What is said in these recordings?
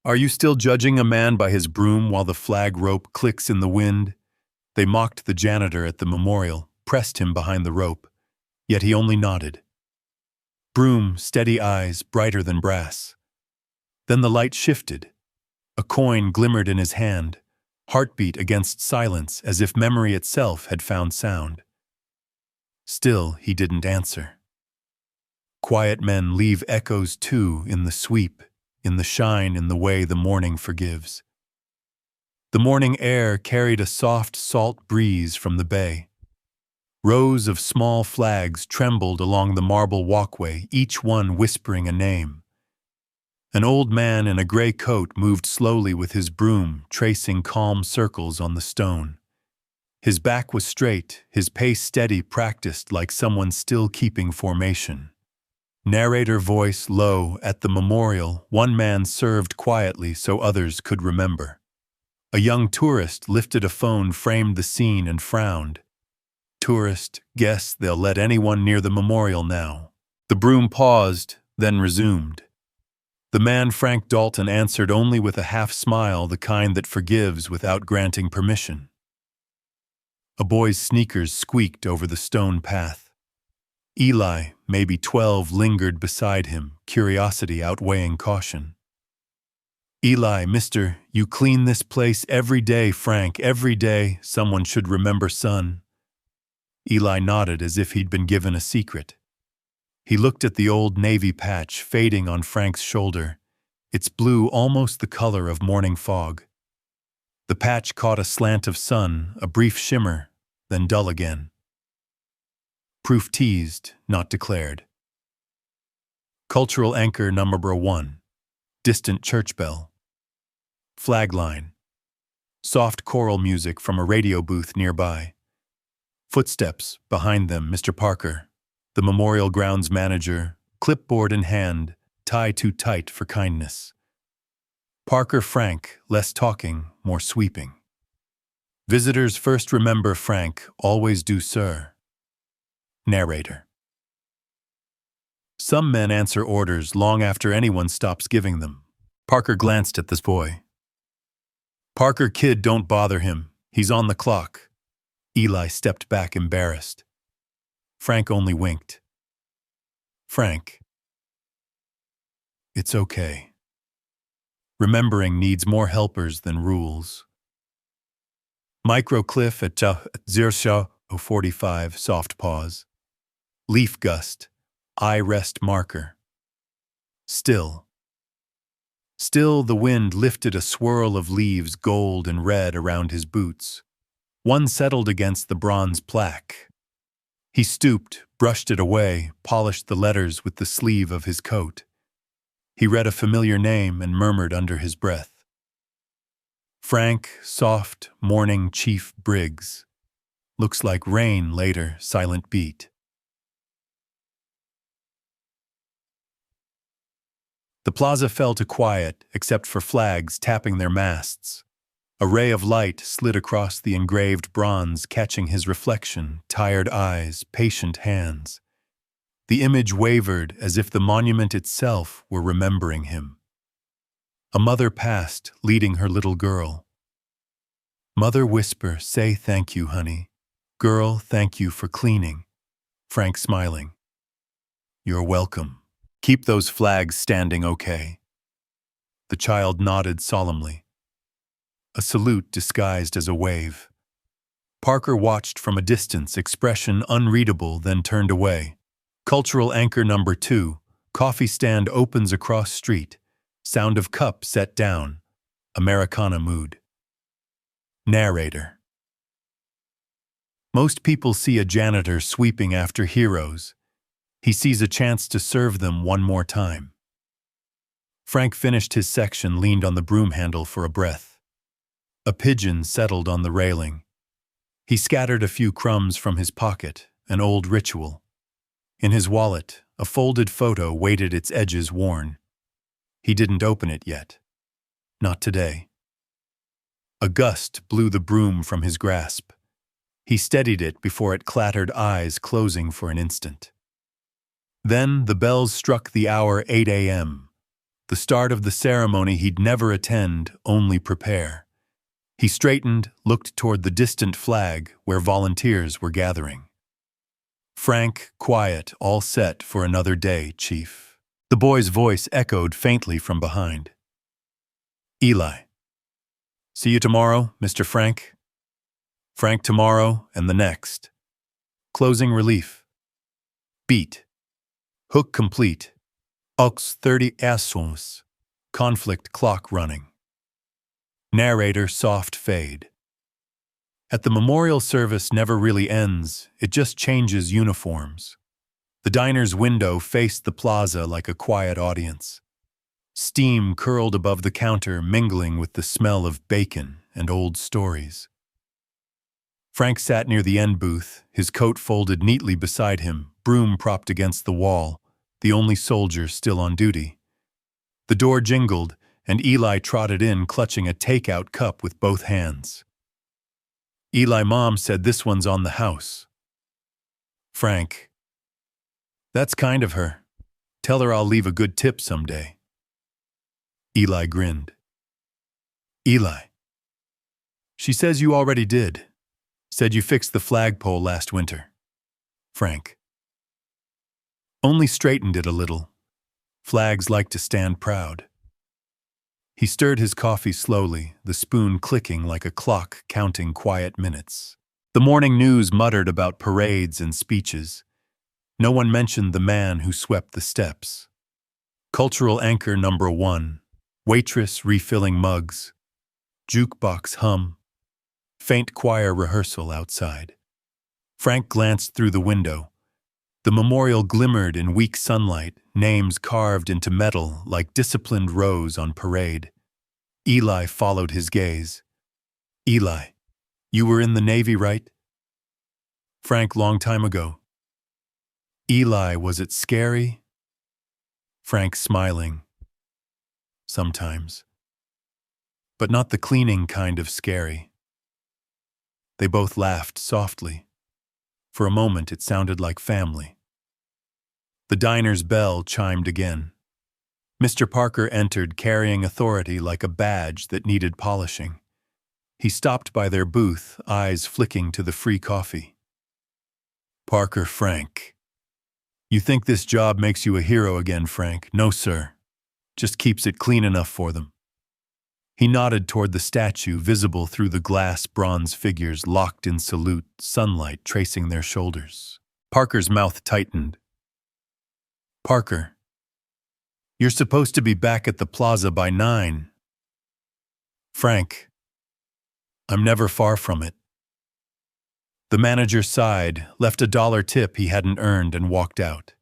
Are you still judging a man by his broom while the flag rope clicks in the wind? They mocked the janitor at the memorial, pressed him behind the rope, yet he only nodded. Broom, steady eyes, brighter than brass. Then the light shifted. A coin glimmered in his hand, heartbeat against silence as if memory itself had found sound. Still, he didn't answer. Quiet men leave echoes too, in the sweep, in the shine, in the way the morning forgives. The morning air carried a soft, salt breeze from the bay. Rows of small flags trembled along the marble walkway, each one whispering a name. An old man in a gray coat moved slowly with his broom, tracing calm circles on the stone. His back was straight, his pace steady, practiced like someone still keeping formation. Narrator voice low. At the memorial, one man served quietly so others could remember. A young tourist lifted a phone, framed the scene, and frowned. Tourist, guess they'll let anyone near the memorial now. The broom paused, then resumed. The man Frank Dalton answered only with a half smile, the kind that forgives without granting permission. A boy's sneakers squeaked over the stone path. Eli, maybe 12, lingered beside him, curiosity outweighing caution. Eli, mister, you clean this place every day, Frank, every day. Someone should remember, son. Eli nodded as if he'd been given a secret. He looked at the old navy patch fading on Frank's shoulder, its blue almost the color of morning fog. The patch caught a slant of sun, a brief shimmer, then dull again. Proof teased, not declared. Cultural anchor number 1. Distant church bell. Flag line. Soft choral music from a radio booth nearby. Footsteps, behind them, Mr. Parker, the memorial grounds manager, clipboard in hand, tie too tight for kindness. Parker Frank, less talking, more sweeping. Visitors first remember Frank, always do, sir. Narrator. Some men answer orders long after anyone stops giving them. Parker glanced at this boy. Parker, kid, don't bother him. He's on the clock. Eli stepped back embarrassed. Frank only winked. Frank. It's okay. Remembering needs more helpers than rules. Microcliff at 0:45, soft pause. Leaf gust, eye rest marker. Still. Still the wind lifted a swirl of leaves, gold and red, around his boots. One settled against the bronze plaque. He stooped, brushed it away, polished the letters with the sleeve of his coat. He read a familiar name and murmured under his breath. Frank, soft, morning Chief Briggs. Looks like rain later, silent beat. The plaza fell to quiet, except for flags tapping their masts. A ray of light slid across the engraved bronze, catching his reflection, tired eyes, patient hands. The image wavered as if the monument itself were remembering him. A mother passed, leading her little girl. Mother whisper, say thank you, honey. Girl, thank you for cleaning. Frank smiling. You're welcome. Keep those flags standing, okay? The child nodded solemnly. A salute disguised as a wave. Parker watched from a distance, expression unreadable, then turned away. Cultural anchor number 2, coffee stand opens across street. Sound of cup set down. Americana mood. Narrator. Most people see a janitor sweeping after heroes. He sees a chance to serve them one more time. Frank finished his section, leaned on the broom handle for a breath. A pigeon settled on the railing. He scattered a few crumbs from his pocket, an old ritual. In his wallet, a folded photo waited, its edges worn. He didn't open it yet. Not today. A gust blew the broom from his grasp. He steadied it before it clattered, eyes closing for an instant. Then the bells struck the hour 8 a.m. The start of the ceremony he'd never attend, only prepare. He straightened, looked toward the distant flag where volunteers were gathering. "Frank, quiet, all set for another day, Chief." The boy's voice echoed faintly from behind. "Eli. See you tomorrow, Mr. Frank." Frank tomorrow and the next. Closing relief. Beat. Hook complete. Aux 30 assos. Conflict clock running. Narrator soft fade. At the memorial service never really ends, it just changes uniforms. The diner's window faced the plaza like a quiet audience. Steam curled above the counter, mingling with the smell of bacon and old stories. Frank sat near the end booth, his coat folded neatly beside him, broom propped against the wall, the only soldier still on duty. The door jingled, and Eli trotted in, clutching a takeout cup with both hands. "Eli, Mom said this one's on the house." "Frank. That's kind of her. Tell her I'll leave a good tip someday." Eli grinned. "Eli. She says you already did. Said you fixed the flagpole last winter." Frank. "Only straightened it a little. Flags like to stand proud." He stirred his coffee slowly, the spoon clicking like a clock counting quiet minutes. The morning news muttered about parades and speeches. No one mentioned the man who swept the steps. Cultural anchor number 1. Waitress refilling mugs. Jukebox hum. Faint choir rehearsal outside. Frank glanced through the window. The memorial glimmered in weak sunlight, names carved into metal like disciplined rows on parade. Eli followed his gaze. "Eli, you were in the Navy, right?" Frank, long time ago. Eli, was it scary? Frank, smiling. Sometimes. But not the cleaning kind of scary. They both laughed softly. For a moment it sounded like family. The diner's bell chimed again. Mr. Parker entered, carrying authority like a badge that needed polishing. He stopped by their booth, eyes flicking to the free coffee. "Parker, Frank. You think this job makes you a hero again, Frank? No, sir. Just keeps it clean enough for them." He nodded toward the statue, visible through the glass bronze figures locked in salute, sunlight tracing their shoulders. Parker's mouth tightened. "Parker, you're supposed to be back at the plaza by 9. Frank, I'm never far from it." The manager sighed, left a $1 tip he hadn't earned, and walked out.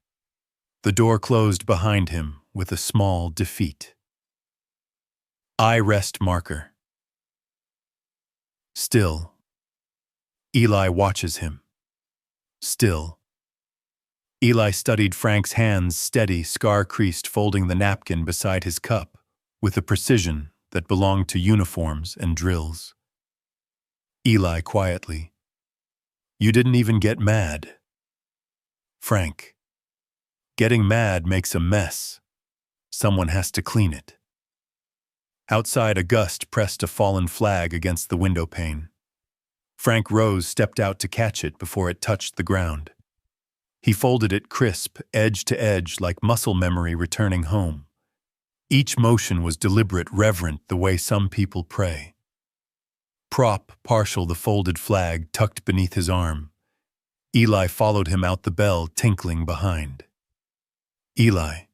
The door closed behind him with a small defeat. I rest marker. Still. Eli watches him. Still. Eli studied Frank's hands, steady, scar-creased, folding the napkin beside his cup, with a precision that belonged to uniforms and drills. Eli quietly. "You didn't even get mad." Frank. "Getting mad makes a mess. Someone has to clean it." Outside, a gust pressed a fallen flag against the window pane. Frank rose, stepped out to catch it before it touched the ground. He folded it crisp, edge to edge, like muscle memory returning home. Each motion was deliberate, reverent, the way some people pray. Prop, partial the folded flag tucked beneath his arm. Eli followed him out the bell, tinkling behind. Eli.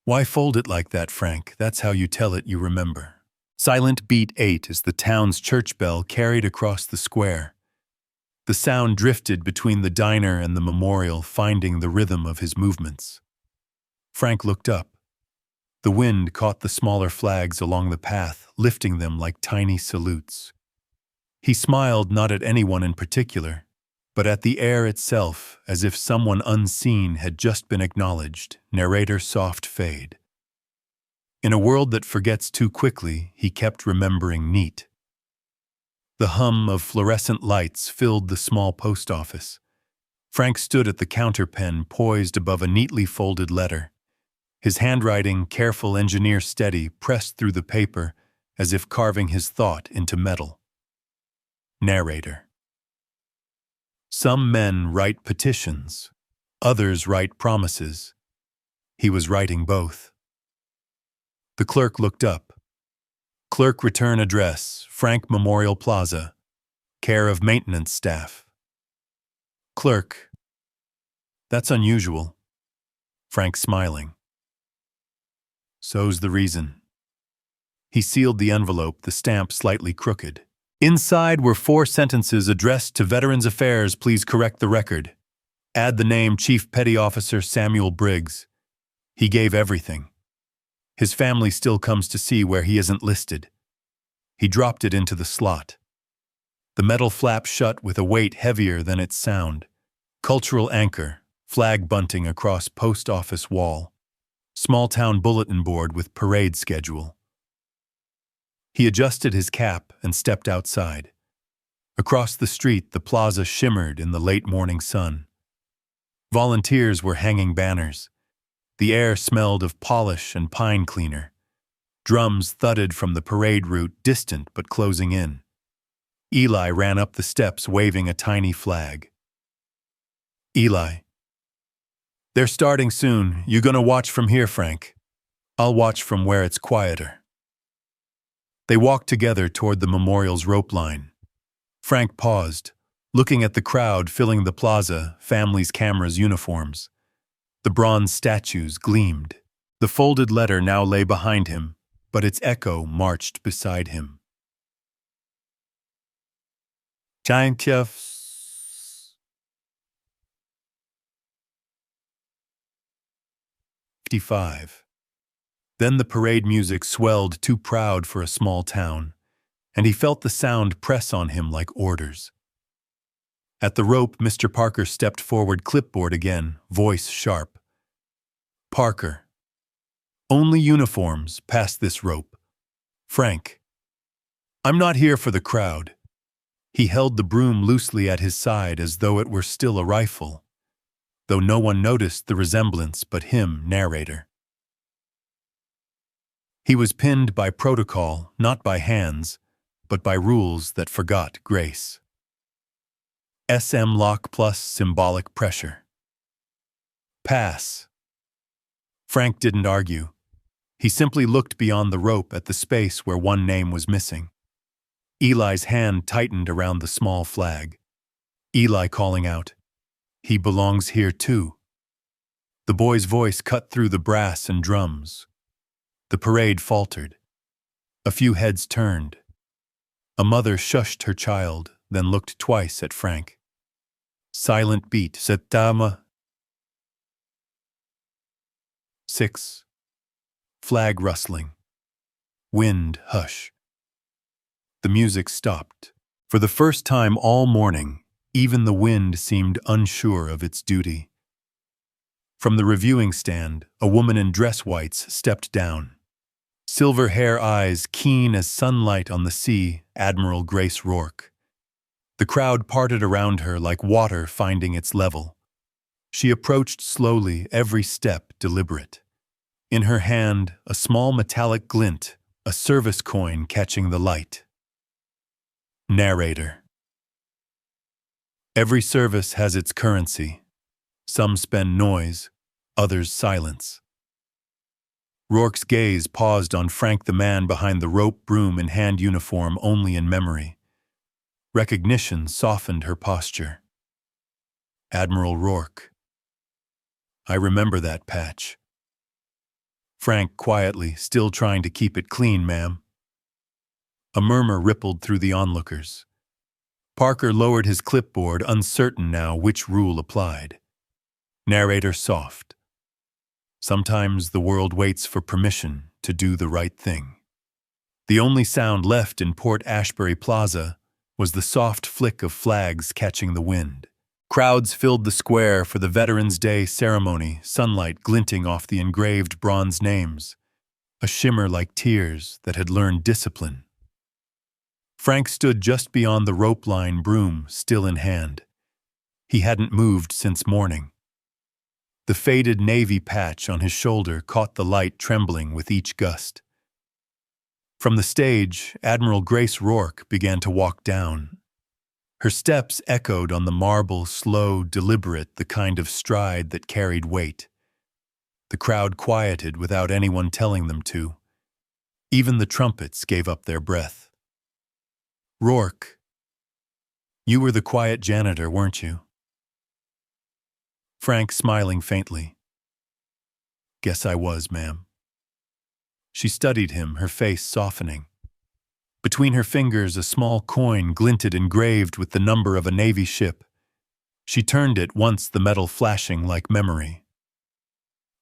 "Why fold it like that, Frank? That's how you tell it you remember." Silent beat 8 as the town's church bell carried across the square. The sound drifted between the diner and the memorial, finding the rhythm of his movements. Frank looked up. The wind caught the smaller flags along the path, lifting them like tiny salutes. He smiled not at anyone in particular, but at the air itself, as if someone unseen had just been acknowledged. Narrator soft fade. In a world that forgets too quickly, he kept remembering neat. The hum of fluorescent lights filled the small post office. Frank stood at the counter pen, poised above a neatly folded letter. His handwriting, careful, engineer steady, pressed through the paper as if carving his thought into metal. Narrator. Some men write petitions, others write promises. He was writing both. The clerk looked up. Clerk return address, Frank Memorial Plaza. Care of maintenance staff. Clerk. That's unusual. Frank smiling. So's the reason. He sealed the envelope, the stamp slightly crooked. Inside were 4 sentences addressed to Veterans Affairs. Please correct the record. Add the name Chief Petty Officer Samuel Briggs. He gave everything. His family still comes to see where he isn't listed. He dropped it into the slot. The metal flap shut with a weight heavier than its sound. Cultural anchor, flag bunting across post office wall. Small town bulletin board with parade schedule. He adjusted his cap and stepped outside. Across the street, the plaza shimmered in the late morning sun. Volunteers were hanging banners. The air smelled of polish and pine cleaner. Drums thudded from the parade route, distant but closing in. Eli ran up the steps waving a tiny flag. Eli. They're starting soon. You gonna watch from here, Frank? I'll watch from where it's quieter. They walked together toward the memorial's rope line. Frank paused, looking at the crowd filling the plaza, families, cameras, uniforms. The bronze statues gleamed. The folded letter now lay behind him, but its echo marched beside him. Janitor. 55. Then the parade music swelled, too proud for a small town, and he felt the sound press on him like orders. At the rope, Mr. Parker stepped forward, clipboard again, voice sharp. Parker. Only uniforms past this rope. Frank. I'm not here for the crowd. He held the broom loosely at his side as though it were still a rifle, though no one noticed the resemblance but him, narrator. He was pinned by protocol, not by hands, but by rules that forgot grace. SM lock plus symbolic pressure. Pass. Frank didn't argue. He simply looked beyond the rope at the space where one name was missing. Eli's hand tightened around the small flag. Eli calling out, "He belongs here too." The boy's voice cut through the brass and drums. The parade faltered. A few heads turned. A mother shushed her child, then looked twice at Frank. Silent beat, Setama. 6. Flag rustling. Wind hush. The music stopped. For the first time all morning, even the wind seemed unsure of its duty. From the reviewing stand, a woman in dress whites stepped down. Silver hair, eyes keen as sunlight on the sea, Admiral Grace Rourke. The crowd parted around her like water finding its level. She approached slowly, every step deliberate. In her hand, a small metallic glint, a service coin catching the light. Narrator. Every service has its currency. Some spend noise, others silence. Rourke's gaze paused on Frank, the man behind the rope, broom and hand uniform, only in memory. Recognition softened her posture. Admiral Rourke. I remember that patch. Frank quietly, still trying to keep it clean, ma'am. A murmur rippled through the onlookers. Parker lowered his clipboard, uncertain now which rule applied. Narrator soft. Sometimes the world waits for permission to do the right thing. The only sound left in Port Ashbury Plaza was the soft flick of flags catching the wind. Crowds filled the square for the Veterans Day ceremony, sunlight glinting off the engraved bronze names, a shimmer like tears that had learned discipline. Frank stood just beyond the rope line, broom still in hand. He hadn't moved since morning. The faded navy patch on his shoulder caught the light trembling with each gust. From the stage, Admiral Grace Rourke began to walk down. Her steps echoed on the marble, slow, deliberate, the kind of stride that carried weight. The crowd quieted without anyone telling them to. Even the trumpets gave up their breath. "Rourke, you were the quiet janitor, weren't you?" Frank smiling faintly. "Guess I was, ma'am." She studied him, her face softening. Between her fingers, a small coin glinted engraved with the number of a Navy ship. She turned it once, the metal flashing like memory.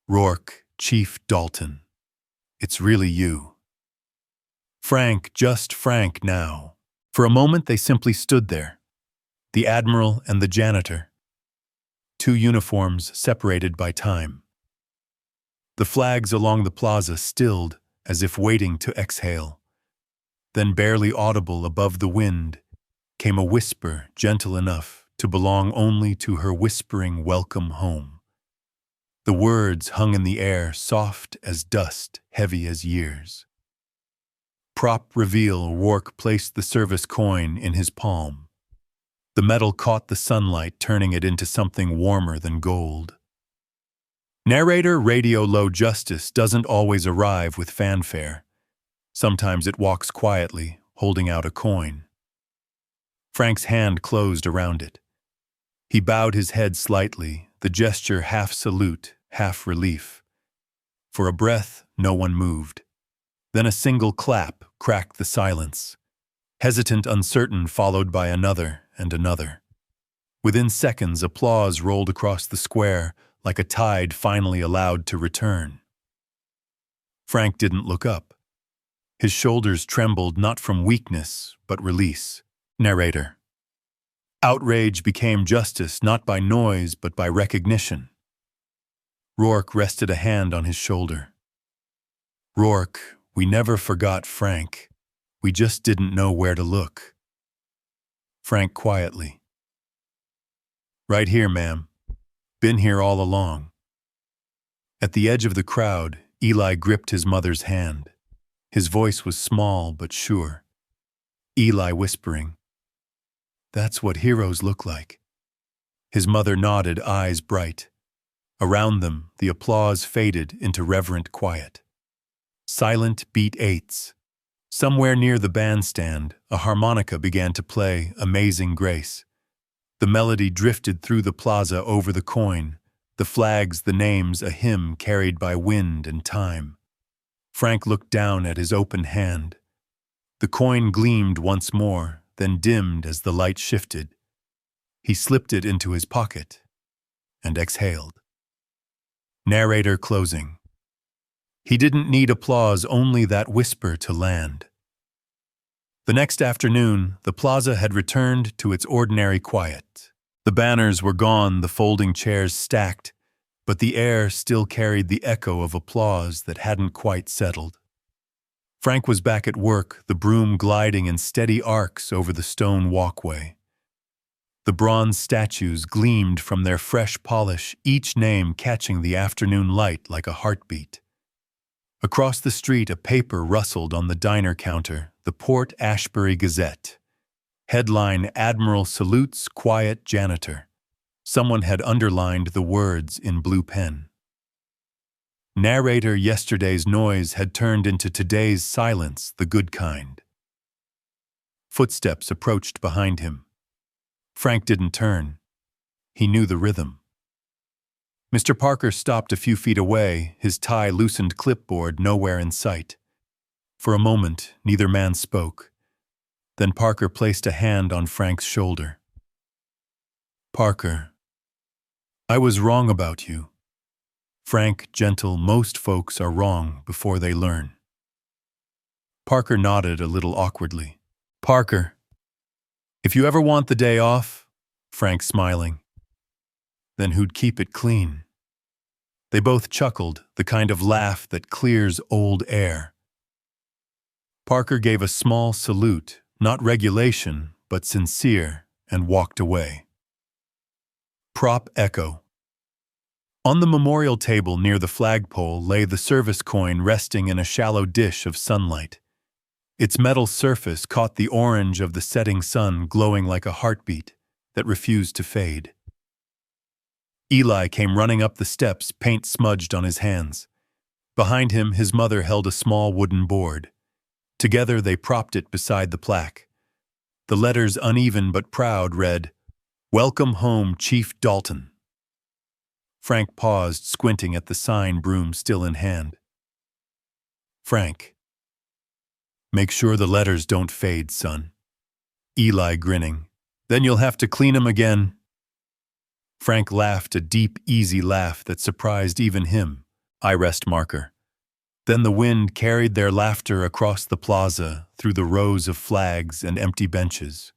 "Rourke, Chief Dalton. It's really you." Frank, just Frank now. For a moment they simply stood there. The Admiral and the Janitor. Two uniforms separated by time. The flags along the plaza stilled, as if waiting to exhale. Then, barely audible above the wind, came a whisper gentle enough to belong only to her whispering welcome home. The words hung in the air, soft as dust, heavy as years. Prop reveal, Rourke placed the service coin in his palm. The metal caught the sunlight, turning it into something warmer than gold. Narrator Radio Low Justice doesn't always arrive with fanfare. Sometimes it walks quietly, holding out a coin. Frank's hand closed around it. He bowed his head slightly, the gesture half salute, half relief. For a breath, no one moved. Then a single clap cracked the silence. Hesitant, uncertain, followed by another and another. Within seconds, applause rolled across the square, like a tide finally allowed to return. Frank didn't look up. His shoulders trembled not from weakness, but release. Narrator. Outrage became justice not by noise, but by recognition. Rourke rested a hand on his shoulder. "Rourke, we never forgot Frank. We just didn't know where to look." Frank quietly. "Right here, ma'am. Been here all along." At the edge of the crowd, Eli gripped his mother's hand. His voice was small but sure. Eli whispering, "That's what heroes look like." His mother nodded, eyes bright. Around them, the applause faded into reverent quiet. Silent beat eights. Somewhere near the bandstand, a harmonica began to play Amazing Grace. The melody drifted through the plaza over the coin, the flags, the names, a hymn carried by wind and time. Frank looked down at his open hand. The coin gleamed once more, then dimmed as the light shifted. He slipped it into his pocket and exhaled. Narrator closing. He didn't need applause, only that whisper to land. The next afternoon, the plaza had returned to its ordinary quiet. The banners were gone, the folding chairs stacked, but the air still carried the echo of applause that hadn't quite settled. Frank was back at work, the broom gliding in steady arcs over the stone walkway. The bronze statues gleamed from their fresh polish, each name catching the afternoon light like a heartbeat. Across the street, a paper rustled on the diner counter, the Port Ashbury Gazette. Headline, "Admiral salutes quiet janitor." Someone had underlined the words in blue pen. Narrator, yesterday's noise had turned into today's silence, the good kind. Footsteps approached behind him. Frank didn't turn. He knew the rhythm. Mr. Parker stopped a few feet away, his tie-loosened clipboard nowhere in sight. For a moment, neither man spoke. Then Parker placed a hand on Frank's shoulder. "Parker, I was wrong about you." Frank, gentle, most folks are wrong before they learn. Parker nodded a little awkwardly. "Parker, if you ever want the day off," Frank smiling, "then who'd keep it clean?" They both chuckled, the kind of laugh that clears old air. Parker gave a small salute, not regulation, but sincere, and walked away. Prop echo. On the memorial table near the flagpole lay the service coin resting in a shallow dish of sunlight. Its metal surface caught the orange of the setting sun glowing like a heartbeat that refused to fade. Eli came running up the steps, paint smudged on his hands. Behind him, his mother held a small wooden board. Together, they propped it beside the plaque. The letters, uneven but proud, read, "Welcome home, Chief Dalton." Frank paused, squinting at the sign, broom still in hand. "Frank, make sure the letters don't fade, son." Eli grinning. "Then you'll have to clean 'em again." Frank laughed, a deep, easy laugh that surprised even him. I rest marker. Then the wind carried their laughter across the plaza, through the rows of flags and empty benches.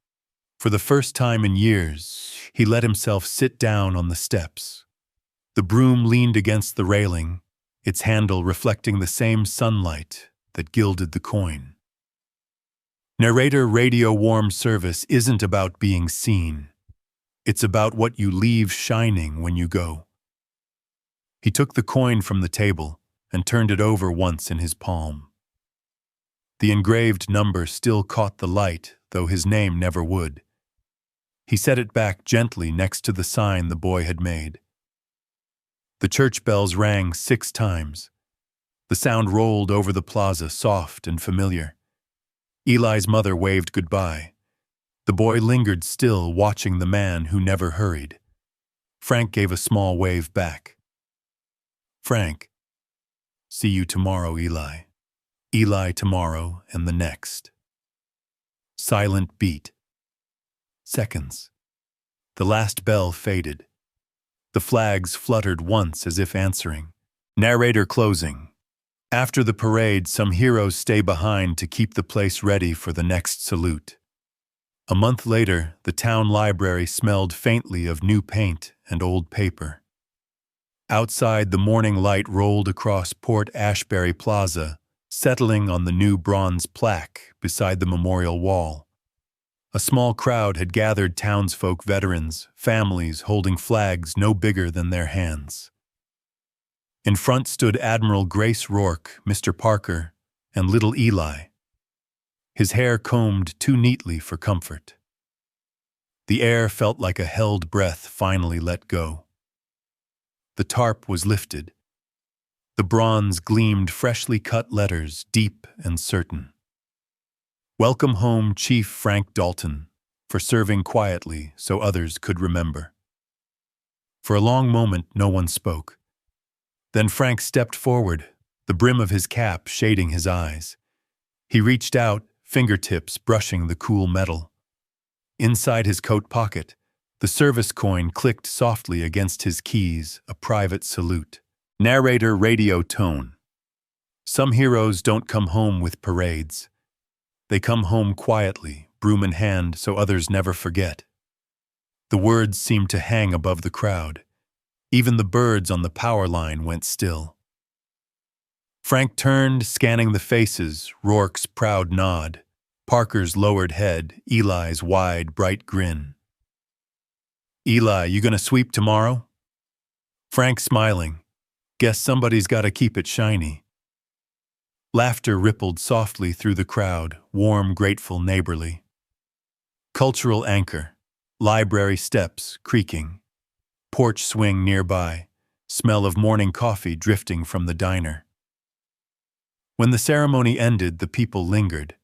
For the first time in years, he let himself sit down on the steps. The broom leaned against the railing, its handle reflecting the same sunlight that gilded the coin. Narrator Radio Warm Service isn't about being seen. It's about what you leave shining when you go. He took the coin from the table and turned it over once in his palm. The engraved number still caught the light, though his name never would. He set it back gently next to the sign the boy had made. The church bells rang 6 times. The sound rolled over the plaza, soft and familiar. Eli's mother waved goodbye. The boy lingered still, watching the man who never hurried. Frank gave a small wave back. "Frank, see you tomorrow, Eli. Eli tomorrow and the next." Silent beat. Seconds. The last bell faded. The flags fluttered once as if answering. Narrator closing. After the parade, some heroes stay behind to keep the place ready for the next salute. A month later, the town library smelled faintly of new paint and old paper. Outside, the morning light rolled across Port Ashbury Plaza, settling on the new bronze plaque beside the memorial wall. A small crowd had gathered, townsfolk, veterans, families holding flags no bigger than their hands. In front stood Admiral Grace Rourke, Mr. Parker, and little Eli, his hair combed too neatly for comfort. The air felt like a held breath finally let go. The tarp was lifted. The bronze gleamed freshly cut letters, deep and certain. "Welcome home, Chief Frank Dalton, for serving quietly so others could remember." For a long moment, no one spoke. Then Frank stepped forward, the brim of his cap shading his eyes. He reached out, fingertips brushing the cool metal. Inside his coat pocket, the service coin clicked softly against his keys, a private salute. Narrator radio tone. Some heroes don't come home with parades. They come home quietly, broom in hand, so others never forget. The words seemed to hang above the crowd. Even the birds on the power line went still. Frank turned, scanning the faces, Rourke's proud nod, Parker's lowered head, Eli's wide, bright grin. "Eli, you gonna sweep tomorrow?" Frank smiling. "Guess somebody's gotta keep it shiny." Laughter rippled softly through the crowd, warm, grateful, neighborly. Cultural anchor, library steps creaking, porch swing nearby, smell of morning coffee drifting from the diner. When the ceremony ended, the people lingered.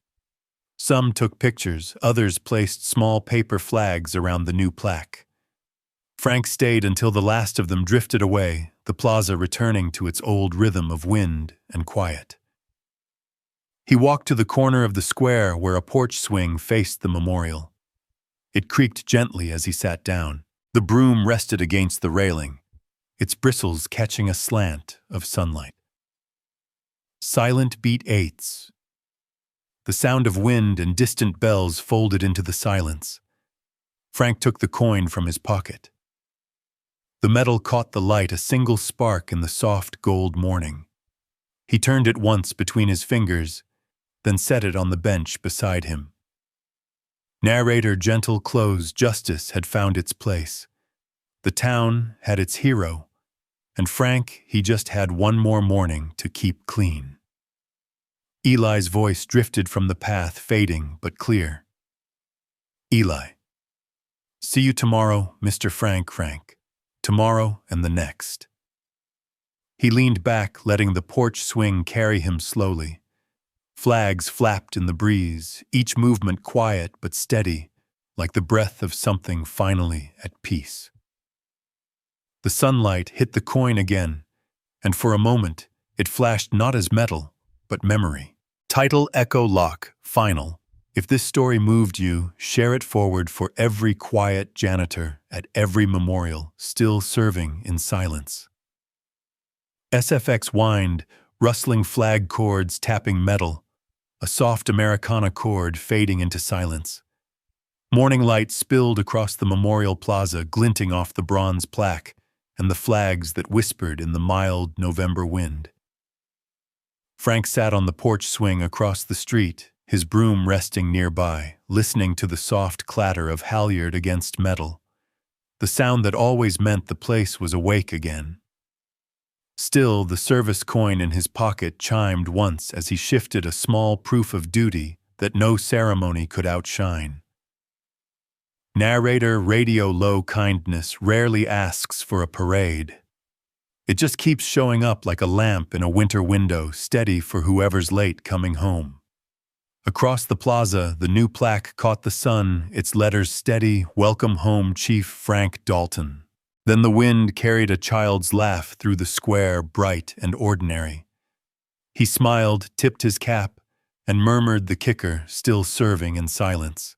Some took pictures, others placed small paper flags around the new plaque. Frank stayed until the last of them drifted away, the plaza returning to its old rhythm of wind and quiet. He walked to the corner of the square where a porch swing faced the memorial. It creaked gently as he sat down. The broom rested against the railing, its bristles catching a slant of sunlight. Silent beat 8s. The sound of wind and distant bells folded into the silence. Frank took the coin from his pocket. The metal caught the light, a single spark in the soft gold morning. He turned it once between his fingers, then set it on the bench beside him. Narrator gentle close, justice had found its place. The town had its hero, And Frank, he just had one more morning to keep clean. Eli's voice drifted from the path, fading but clear. Eli. See you tomorrow, Mr. Frank. Tomorrow and the next. He leaned back, letting the porch swing carry him slowly. Flags flapped in the breeze, each movement quiet but steady, like the breath of something finally at peace. The sunlight hit the coin again, and for a moment, it flashed not as metal, but memory. Title Echo Lock, Final. If this story moved you, share it forward for every quiet janitor at every memorial still serving in silence. SFX whined, rustling flag cords tapping metal, a soft Americana chord fading into silence. Morning light spilled across the memorial plaza, glinting off the bronze plaque and the flags that whispered in the mild November wind. Frank sat on the porch swing across the street, his broom resting nearby, listening to the soft clatter of halyard against metal, the sound that always meant the place was awake again. Still, the service coin in his pocket chimed once as he shifted a small proof of duty that no ceremony could outshine. Narrator Radio Low Kindness rarely asks for a parade. It just keeps showing up like a lamp in a winter window, steady for whoever's late coming home. Across the plaza, the new plaque caught the sun, its letters steady, "Welcome home, Chief Frank Dalton." Then the wind carried a child's laugh through the square, bright and ordinary. He smiled, tipped his cap, and murmured the kicker, still serving in silence.